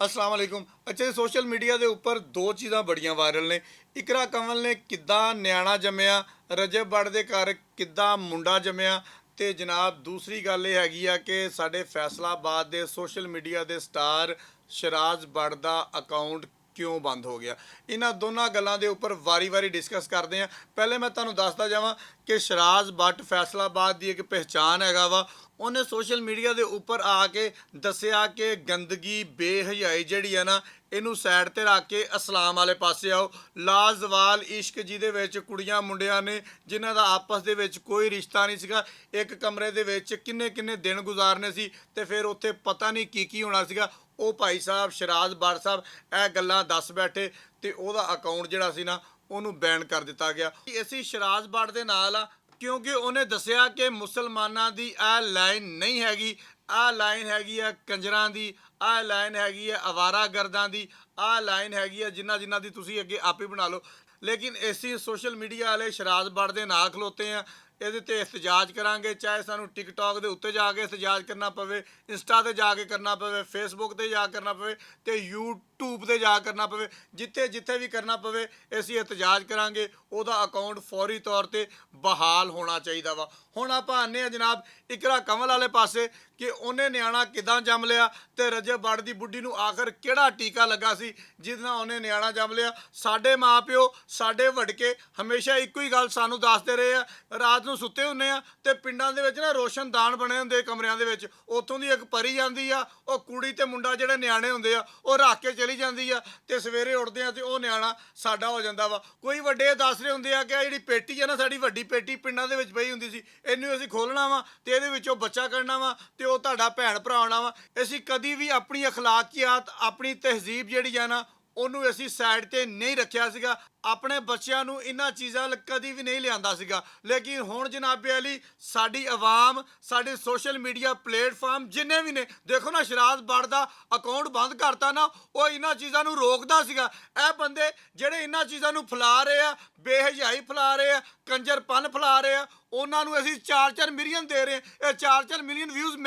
अस्सलाम वालेकुम। अच्छा जी, सोशल मीडिया ਦੇ ਉੱਪਰ ਦੋ ਚੀਜ਼ਾਂ ਬੜੀਆਂ ਵਾਇਰਲ ਨੇ। ਇਕਰਾ ਕੰਵਲ ਨੇ ਕਿੱਦਾਂ ਨਿਆਣਾ ਜੰਮਿਆ, ਰਜਬ ਬੜ ਦੇ ਘਰ ਕਿੱਦਾਂ ਮੁੰਡਾ ਜੰਮਿਆ, ਤੇ ਜਨਾਬ ਦੂਸਰੀ ਗੱਲ ਇਹ ਹੈਗੀ ਆ ਕਿ ਸਾਡੇ ਫੈਸਲਾਬਾਦ ਦੇ ਸੋਸ਼ਲ ਮੀਡੀਆ ਦੇ ਸਟਾਰ ਸ਼ਰਾਜ਼ ਬੜ ਦਾ ਅਕਾਊਂਟ ਕਿਉਂ ਬੰਦ ਹੋ ਗਿਆ। ਇਹਨਾਂ ਦੋਨਾਂ ਗੱਲਾਂ ਦੇ ਉੱਪਰ ਵਾਰੀ-ਵਾਰੀ ਡਿਸਕਸ ਕਰਦੇ ਆ। ਪਹਿਲੇ ਮੈਂ ਤੁਹਾਨੂੰ ਦੱਸਦਾ ਜਾਵਾਂ ਕਿ ਸ਼ਰਾਜ਼ ਬੱਟ ਫੈਸਲਾਬਾਦ ਦੀ ਇੱਕ ਪਹਿਚਾਣ ਹੈਗਾ ਵਾ। ਉਹਨੇ ਸੋਸ਼ਲ ਮੀਡੀਆ ਦੇ ਉੱਪਰ ਆ ਕੇ ਦੱਸਿਆ ਕਿ ਗੰਦਗੀ ਬੇਹਯਾਈ ਜਿਹੜੀ ਹੈ ਨਾ, ਇਹਨੂੰ ਸਾਈਡ ਤੇ ਰੱਖ ਕੇ ਇਸਲਾਮ ਵਾਲੇ ਪਾਸੇ ਆਓ। ਲਾਜ਼ਵਾਲ ਇਸ਼ਕ ਜਿਹਦੇ ਵਿੱਚ ਕੁੜੀਆਂ ਮੁੰਡਿਆਂ ਨੇ ਜਿਨ੍ਹਾਂ ਦਾ ਆਪਸ ਦੇ ਵਿੱਚ ਕੋਈ ਰਿਸ਼ਤਾ ਨਹੀਂ ਸੀਗਾ, ਇੱਕ ਕਮਰੇ ਦੇ ਵਿੱਚ ਕਿੰਨੇ ਕਿੰਨੇ ਦਿਨ ਗੁਜ਼ਾਰਨੇ ਸੀ ਤੇ ਫਿਰ ਉੱਥੇ ਪਤਾ ਨਹੀਂ ਕੀ ਕੀ ਹੋਣਾ ਸੀਗਾ। ਉਹ ਭਾਈ ਸਾਹਿਬ ਸ਼ਰਾਜ਼ ਬੜ ਸਾਹਿਬ ਇਹ ਗੱਲਾਂ ਦੱਸ ਬੈਠੇ ਤੇ ਉਹਦਾ ਅਕਾਊਂਟ ਜਿਹੜਾ ਸੀ ਨਾ ਉਹਨੂੰ ਬੈਨ ਕਰ ਦਿੱਤਾ ਗਿਆ। ਅਸੀਂ ਸ਼ਰਾਜ਼ ਬੜ ਦੇ ਨਾਲ ਆ ਕਿਉਂਕਿ ਉਹਨੇ ਦੱਸਿਆ ਕਿ ਮੁਸਲਮਾਨਾਂ ਦੀ ਇਹ ਲਾਈਨ ਨਹੀਂ ਹੈਗੀ, ਆਹ ਲਾਈਨ ਹੈਗੀ ਆ ਕੰਜਰਾਂ ਦੀ, ਆਹ ਲਾਈਨ ਹੈਗੀ ਆ ਅਵਾਰਾਗਰਦਾਂ ਦੀ, ਆਹ ਲਾਈਨ ਹੈਗੀ ਆ ਜਿਨ੍ਹਾਂ ਦੀ ਤੁਸੀਂ ਅੱਗੇ ਆਪ ਹੀ ਬਣਾ ਲਓ। ਲੇਕਿਨ ਅਸੀਂ ਸੋਸ਼ਲ ਮੀਡੀਆ ਵਾਲੇ ਸ਼ਰਾਜ਼ ਬੜ ਦੇ ਨਾਲ ਖਲੋਤੇ ਆ। ਇਹਦੇ ਤੇ ਇhtਜਾਜ ਕਰਾਂਗੇ, ਚਾਹੇ ਸਾਨੂੰ ਟਿਕਟੌਕ ਦੇ ਉੱਤੇ ਜਾ ਕੇ ਇhtਜਾਜ ਕਰਨਾ ਪਵੇ, ਇੰਸਟਾ ਤੇ ਜਾ ਕੇ ਕਰਨਾ ਪਵੇ, ਫੇਸਬੁੱਕ ਤੇ ਜਾ ਕਰਨਾ ਪਵੇ ਤੇ YouTube ਤੇ ਜਾ ਕਰਨਾ ਪਵੇ। ਜਿੱਥੇ ਜਿੱਥੇ ਵੀ ਕਰਨਾ ਪਵੇ ਅਸੀਂ ਇhtਜਾਜ ਕਰਾਂਗੇ। ਉਹਦਾ ਅਕਾਊਂਟ ਫੌਰੀ ਤੌਰ ਤੇ ਬਹਾਲ ਹੋਣਾ ਚਾਹੀਦਾ ਵਾ। ਹੁਣ ਆਪਾਂ ਆਨੇ ਆ ਜਨਾਬ ਇਕਰਾ ਕੰਵਲ ਵਾਲੇ ਪਾਸੇ ਕਿ ਉਹਨੇ ਨਿਆਣਾ ਕਿੱਦਾਂ ਜੰਮ ਲਿਆ ਤੇ ਰਜਬ ਬੜ ਦੀ ਬੁੱਢੀ ਨੂੰ ਆਖਰ ਕਿਹੜਾ ਟੀਕਾ ਲੱਗਾ ਸੀ ਜਿਹਦੇ ਨਾਲ ਉਹਨੇ ਨਿਆਣਾ ਜੰਮ ਲਿਆ। ਸਾਡੇ ਮਾਪਿਓ ਸਾਡੇ ਵਡਕੇ ਹਮੇਸ਼ਾ ਇੱਕੋ ਹੀ ਗੱਲ ਸਾਨੂੰ ਦੱਸਦੇ ਰਹੇ ਆ। ਰਾਤ ਨੂੰ ਸੁੱਤੇ ਹੁੰਦੇ ਆ ਤੇ ਪਿੰਡਾਂ ਦੇ ਵਿੱਚ ਨਾ ਰੋਸ਼ਨਦਾਨ ਬਣੇ ਹੁੰਦੇ ਕਮਰਿਆਂ ਦੇ ਵਿੱਚ, ਉੱਥੋਂ ਦੀ ਇੱਕ ਪਰੀ ਜਾਂਦੀ ਆ, ਉਹ ਕੁੜੀ ਤੇ ਮੁੰਡਾ ਜਿਹੜੇ ਨਿਆਣੇ ਹੁੰਦੇ ਆ ਉਹ ਰੱਖ ਕੇ ਚਲੀ ਜਾਂਦੀ ਆ ਤੇ ਸਵੇਰੇ ਉੱਠਦੇ ਆ ਤੇ ਉਹ ਨਿਆਣਾ ਸਾਡਾ ਹੋ ਜਾਂਦਾ ਵਾ। ਕੋਈ ਵੱਡੇ ਦੱਸ ਰਹੇ ਹੁੰਦੇ ਆ ਕਿ ਜਿਹੜੀ ਪੇਟੀ ਆ ਨਾ, ਸਾਡੀ ਵੱਡੀ ਪੇਟੀ ਪਿੰਡਾਂ ਦੇ ਵਿੱਚ ਪਈ ਹੁੰਦੀ ਸੀ, ਇਹਨੂੰ ਅਸੀਂ ਖੋਲ੍ਹਣਾ ਵਾ ਤੇ ਇਹਦੇ ਵਿੱਚੋਂ ਬੱਚਾ ਕੱਢਣਾ ਵਾ ਤੇ ਉਹ ਤੁਹਾਡਾ ਭੈਣ ਭਰਾ ਆਉਣਾ ਵਾ। ਅਸੀਂ ਕਦੀ ਵੀ ਆਪਣੀ ਅਖਲਾਕੀਆਤ, ਆਪਣੀ ਤਹਿਜ਼ੀਬ ਜਿਹੜੀ ਆ ਨਾ ਉਹਨੂੰ ਅਸੀਂ ਸਾਈਡ ਤੇ ਨਹੀਂ ਰੱਖਿਆ ਸੀਗਾ। ਆਪਣੇ ਬੱਚਿਆਂ ਨੂੰ ਇਹਨਾਂ ਚੀਜ਼ਾਂ ਕਦੀ ਵੀ ਨਹੀਂ ਲਿਆਂਦਾ ਸੀਗਾ। ਲੇਕਿਨ ਹੁਣ ਜਨਾਬੇ ਅਲੀ ਸਾਡੀ ਆਵਾਮ, ਸਾਡੇ ਸੋਸ਼ਲ ਮੀਡੀਆ ਪਲੇਟਫਾਰਮ ਜਿੰਨੇ ਵੀ ਨੇ, ਦੇਖੋ ਨਾ ਸ਼ਰਾਜ਼ ਬੜ ਦਾ ਅਕਾਊਂਟ ਬੰਦ ਕਰਤਾ ਨਾ, ਉਹ ਇਹਨਾਂ ਚੀਜ਼ਾਂ ਨੂੰ ਰੋਕਦਾ ਸੀਗਾ। ਇਹ ਬੰਦੇ ਜਿਹੜੇ ਇਹਨਾਂ ਚੀਜ਼ਾਂ ਨੂੰ ਫੈਲਾ ਰਹੇ ਆ, ਬੇਹਯਾਈ ਫੈਲਾ ਰਹੇ ਆ, ਕੰਜਰਪਨ ਫੈਲਾ ਰਹੇ ਆ, ਉਹਨਾਂ ਨੂੰ ਅਸੀਂ 4-4 ਮਿਲੀਅਨ ਦੇ ਰਹੇ। ਇਹ 4-4 ਮਿਲੀਅਨ ਵਿਊਜ਼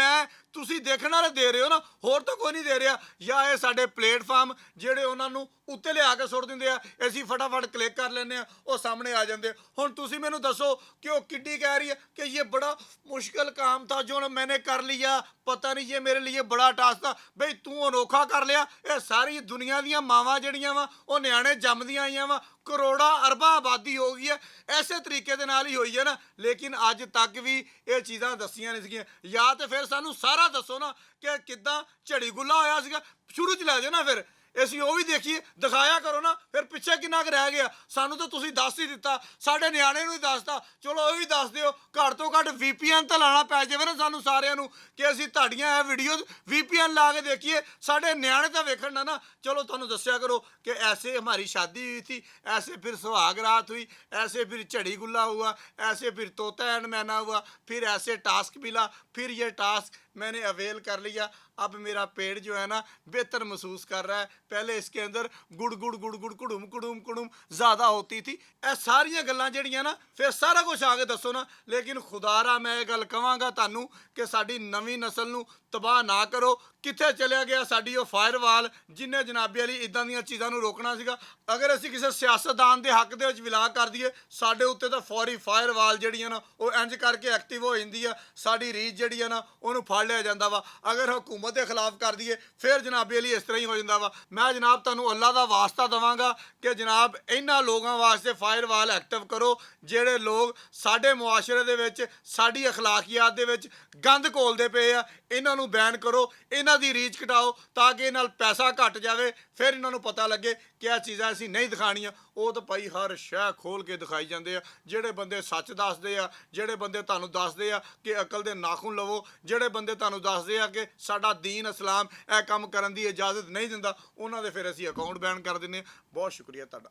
ਤੁਸੀਂ ਦੇਖਣ ਵਾਲੇ ਦੇ ਰਹੇ ਹੋ ਨਾ, ਹੋਰ ਤਾਂ ਕੋਈ ਨਹੀਂ ਦੇ ਰਿਹਾ। ਜਾਂ ਇਹ ਸਾਡੇ ਪਲੇਟਫਾਰਮ ਜਿਹੜੇ ਉਹਨਾਂ ਨੂੰ ਉੱਤੇ ਲਿਆ ਕੇ ਸੁੱਟ ਦਿੰਦੇ ਆ, ਅਸੀਂ ਫਟਾਫਟ ਕਲਿੱਕ ਕਰ ਲੈਂਦੇ ਆ, ਉਹ ਸਾਹਮਣੇ ਆ ਜਾਂਦੇ। ਹੁਣ ਤੁਸੀਂ ਮੈਨੂੰ ਦੱਸੋ ਕਿ ਉਹ ਕਿੱਡੀ ਕਹਿ ਰਹੀ ਹੈ ਕਿ ਇਹ ਬੜਾ ਮੁਸ਼ਕਿਲ ਕੰਮ था जो मैंने कर लिया, पता नहीं ये मेरे लिए बड़ा टास्क था। ਬਈ ਤੂੰ ਅਨੋਖਾ ਕਰ ਲਿਆ। ਇਹ ਸਾਰੀ ਦੁਨੀਆ ਦੀਆਂ ਮਾਵਾਂ ਜਿਹੜੀਆਂ ਵਾ ਉਹ ਨਿਆਣੇ ਜੰਮਦੀਆਂ ਆਈਆਂ ਵਾ, ਕਰੋੜਾਂ ਅਰਬਾਂ ਆਬਾਦੀ ਹੋ ਗਈ ਹੈ, ਐਸੇ ਤਰੀਕੇ ਦੇ ਨਾਲ ਹੀ ਹੋਈ ਹੈ ਨਾ। ਲੇਕਿਨ ਅੱਜ ਤੱਕ ਵੀ ਇਹ ਚੀਜ਼ਾਂ ਦੱਸੀਆਂ ਨਹੀਂ ਸੀਗੀਆਂ। ਜਾਂ ਤੇ ਫਿਰ ਸਾਨੂੰ ਸਾਰਾ ਦੱਸੋ ਨਾ ਕਿ ਕਿੱਦਾਂ ਝੜੀ ਗੁੱਲਾ ਹੋਇਆ ਸੀਗਾ, ਸ਼ੁਰੂ 'ਚ ਲੈ ਜਾਓ ਨਾ, ਫਿਰ ਅਸੀਂ ਉਹ ਵੀ ਦੇਖੀਏ, ਦਿਖਾਇਆ ਕਰੋ ਨਾ। ਫਿਰ ਪਿੱਛੇ ਕਿੰਨਾ ਕੁ ਰਹਿ ਗਿਆ? ਸਾਨੂੰ ਤਾਂ ਤੁਸੀਂ ਦੱਸ ਹੀ ਦਿੱਤਾ, ਸਾਡੇ ਨਿਆਣੇ ਨੂੰ ਹੀ ਦੱਸਤਾ, ਚਲੋ ਉਹ ਵੀ ਦੱਸ ਦਿਓ। ਘੱਟ ਤੋਂ ਘੱਟ VPN ਤਾਂ ਲਾਉਣਾ ਪੈ ਜਾਵੇ ਨਾ ਸਾਨੂੰ ਸਾਰਿਆਂ ਨੂੰ ਕਿ ਅਸੀਂ ਤੁਹਾਡੀਆਂ ਇਹ ਵੀਡੀਓ VPN ਲਾ ਕੇ ਦੇਖੀਏ, ਸਾਡੇ ਨਿਆਣੇ ਤਾਂ ਵੇਖਣ ਨਾ। ਚਲੋ ਤੁਹਾਨੂੰ ਦੱਸਿਆ ਕਰੋ कि ऐसे हमारी शादी हुई थी, ऐसे फिर सुहाग रात हुई, ऐसे फिर झड़ी गुल्ला हुआ, ऐसे फिर तोता एंड मैना हुआ, फिर ऐसे टास्क मिला, फिर ये टास्क मैंने अवेल कर लिया। अब मेरा पेट जो है ना बेहतर महसूस कर रहा है, पहले इसके अंदर गुड़ गुड़ गुड़ गुड़ कुड़ुम कुड़ुम कुड़ुम ज़्यादा होती थी। ਇਹ ਸਾਰੀਆਂ ਗੱਲਾਂ ਜਿਹੜੀਆਂ ਨਾ ਫਿਰ ਸਾਰਾ ਕੁਝ ਆ ਕੇ ਦੱਸੋ ਨਾ। ਲੇਕਿਨ ਖੁਦਾਰਾ ਮੈਂ ਇਹ ਗੱਲ ਕਹਾਂਗਾ ਤੁਹਾਨੂੰ ਕਿ ਸਾਡੀ ਨਵੀਂ ਨਸਲ ਨੂੰ ਤਬਾਹ ਨਾ ਕਰੋ। ਕਿੱਥੇ ਚਲਿਆ ਗਿਆ ਸਾਡੀ ਉਹ ਫਾਇਰਵਾਲ ਜਿਹਨੇ ਜਨਾਬੇ ਵਾਲੀ ਇਦਾਂ ਦੀਆਂ ਚੀਜ਼ਾਂ ਨੂੰ ਰੋਕਣਾ ਸੀਗਾ। ਅਗਰ ਅਸੀਂ ਕਿਸੇ ਸਿਆਸਤਦਾਨ ਦੇ ਹੱਕ ਦੇ ਵਿੱਚ ਵਿਲਾਗ ਕਰ ਦਈਏ, ਸਾਡੇ ਉੱਤੇ ਤਾਂ ਫੌਰੀ ਫਾਇਰਵਾਲ ਜਿਹੜੀਆਂ ਨਾ ਉਹ ਇੰਜ ਕਰਕੇ ਐਕਟਿਵ ਹੋ ਜਾਂਦੀ ਆ, ਸਾਡੀ ਰੀਚ ਜਿਹੜੀ ਆ ਨਾ ਉਹਨੂੰ ਫੜ ਲਿਆ ਜਾਂਦਾ ਵਾ। ਅਗਰ ਹਕੂਮਤ ਦੇ ਖਿਲਾਫ ਕਰ ਦਈਏ ਫਿਰ ਜਨਾਬੇ ਵਾਲੀ ਇਸ ਤਰ੍ਹਾਂ ਹੀ ਹੋ ਜਾਂਦਾ ਵਾ। ਮੈਂ ਜਨਾਬ ਤੁਹਾਨੂੰ ਅੱਲਾ ਦਾ ਵਾਸਤਾ ਦੇਵਾਂਗਾ ਕਿ ਜਨਾਬ ਇਹਨਾਂ ਲੋਕਾਂ ਵਾਸਤੇ ਫਾਇਰਵਾਲ ਐਕਟਿਵ ਕਰੋ ਜਿਹੜੇ ਲੋਕ ਸਾਡੇ ਮੁਆਸ਼ਰੇ ਦੇ ਵਿੱਚ, ਸਾਡੀ ਅਖਲਾਕੀਆਤ ਦੇ ਵਿੱਚ ਗੰਦ ਘੋਲਦੇ ਪਏ ਆ। ਇਹਨਾਂ ਨੂੰ ਬੈਨ ਕਰੋ, ਇਹਨਾਂ ਦੀ ਰੀਚ ਘਟਾਓ ਤਾਂ ਕਿ ਇਹ ਨਾਲ ਪੈਸਾ ਘਟ ਜਾਵੇ। ਫਿਰ ਇਹਨਾਂ ਨੂੰ ਪਤਾ ਲੱਗੇ ਕਿ ਇਹ ਚੀਜ਼ਾਂ ਅਸੀਂ ਨਹੀਂ ਦਿਖਾਣੀਆਂ। ਉਹ ਤਾਂ ਭਾਈ ਹਰ ਸ਼ੈ ਖੋਲ ਕੇ ਦਿਖਾਈ ਜਾਂਦੇ ਆ। ਜਿਹੜੇ ਬੰਦੇ ਸੱਚ ਦੱਸਦੇ ਆ, ਜਿਹੜੇ ਬੰਦੇ ਤੁਹਾਨੂੰ ਦੱਸਦੇ ਆ ਕਿ ਅਕਲ ਦੇ ਨਾਖੂਨ ਲਵੋ, ਜਿਹੜੇ ਬੰਦੇ ਤੁਹਾਨੂੰ ਦੱਸਦੇ ਆ ਕਿ ਸਾਡਾ ਦੀਨ ਇਸਲਾਮ ਇਹ ਕੰਮ ਕਰਨ ਦੀ ਇਜਾਜ਼ਤ ਨਹੀਂ ਦਿੰਦਾ, ਉਹਨਾਂ ਦੇ ਫਿਰ ਅਸੀਂ ਅਕਾਊਂਟ ਬੈਨ ਕਰ ਦਿੰਦੇ ਹਾਂ। ਬਹੁਤ ਸ਼ੁਕਰੀਆ ਤੁਹਾਡਾ।